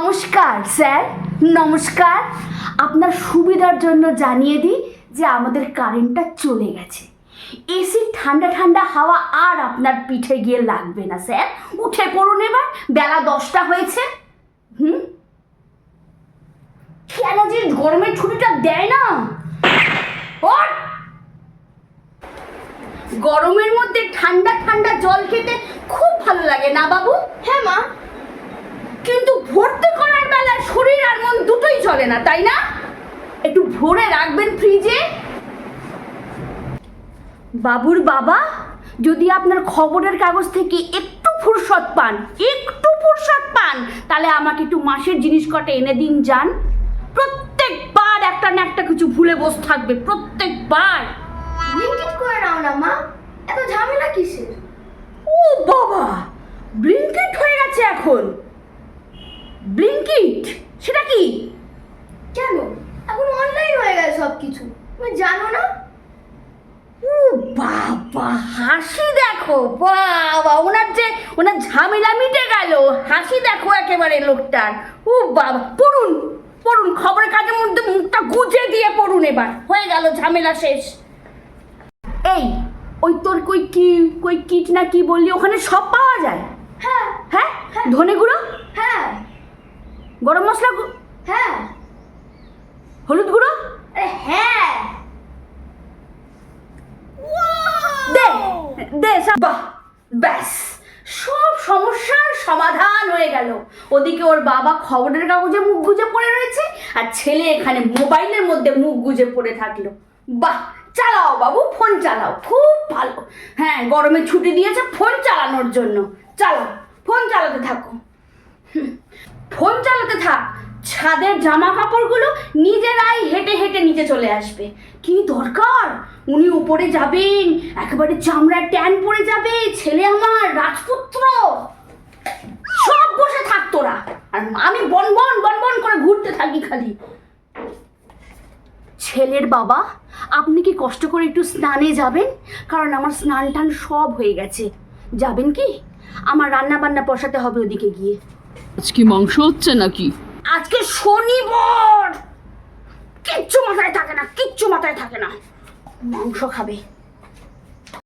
নমস্কার স্যার, নমস্কার। আপনার সুবিধার জন্য জানিয়ে দিই যে আমাদের কারেন্টটা চলে গেছে। এসি ঠান্ডা ঠান্ডা হাওয়া আর আপনার পিঠে গিয়ে লাগবে না স্যার। উঠে পড়ুন এবার, বেলা 10টা হয়েছে। কেন যে গরমের ছুটিটা দেয় না। ওঠ! গরমের মধ্যে ঠান্ডা ঠান্ডা জল খেতে খুব ভালো লাগে না বাবু? হ্যাঁ মা, কিন্তু ভর্তি করার বেলায় শরীর আর মন দুটোই চলে না, তাই না? একটু ভরে রাখবেন ফ্রিজে। বাবুর বাবা, যদি আপনার খবরের কাগজ থেকে একটু ফুরসত পান, তাহলে আমাকে একটু মাসের জিনিস কটা এনে দিন যান। প্রত্যেকবার একটা না একটা কিছু ভুলে বসে থাকবে, প্রত্যেকবার। ব্লিঙ্কিট করে নাও না মা, এত ঝামেলা কিসের? ও বাবা, ব্লিঙ্কিট হয়ে গেছে এখন। ব্লিঙ্কিট সেটা কি? কেন, এখন অনলাইন হয়ে গেছে সব কিছু, তুমি জানো না? ও বাবা, হাসি দেখো, বাবা ওনার ঝামেলা মিটে গেল। হাসি দেখো একেবারে লোকটার। ও বাবা, পড়ুন পড়ুন, খবরের কাজের মধ্যে মুখটা গুজে দিয়ে পড়ুন, এবার হয়ে গেল, ঝামেলা শেষ। এই, ওই তোর কই কিট না কি বললি, ওখানে সব পাওয়া যায়? হ্যাঁ হ্যাঁ, ধনে গুঁড়ো, হ্যাঁ গরম মশলা, হ্যাঁ, হলুদ গুঁড়ো, আরে হ্যাঁ, দে দে সব। বাহ, ব্যাস, সব সমস্যার সমাধান হয়ে গেল। ওদিকে ওর বাবা খবরের কাগজে মুখ গুজে পড়ে রয়েছে, আর ছেলে এখানে মোবাইলের মধ্যে মুখ গুজে পড়ে থাকলো। বাহ, চালাও বাবু, ফোন চালাও, খুব ভালো। হ্যাঁ, গরমে ছুটি দিয়েছে ফোন চালানোর জন্য। চালাও, ফোন চালাতে থাকো, ফোন চালাতে থাক। ছাদের জামা কাপড়গুলো নিজেরাই হেঁটে হেঁটে নিচে চলে আসবে। কি দরকার, উনি উপরে যাবেন, একেবারে চামড়ার ট্যান পড়ে যাবে, ছেলে আমার রাজপুত্র। সব বসে থাক তোরা, আর আমি বনবন বনবন করে ঘুরতে থাকি খালি। ছেলের বাবা, আপনি কি কষ্ট করে একটু স্নানে যাবেন? কারণ আমার স্নান টান সব হয়ে গেছে। যাবেন কি? আমার রান্না বান্না বসাতে হবে ওদিকে গিয়ে। আজকে মাংস হচ্ছে নাকি? আজকে শনিবার, কিচ্ছু মাথায় থাকে না, মাংস খাবে।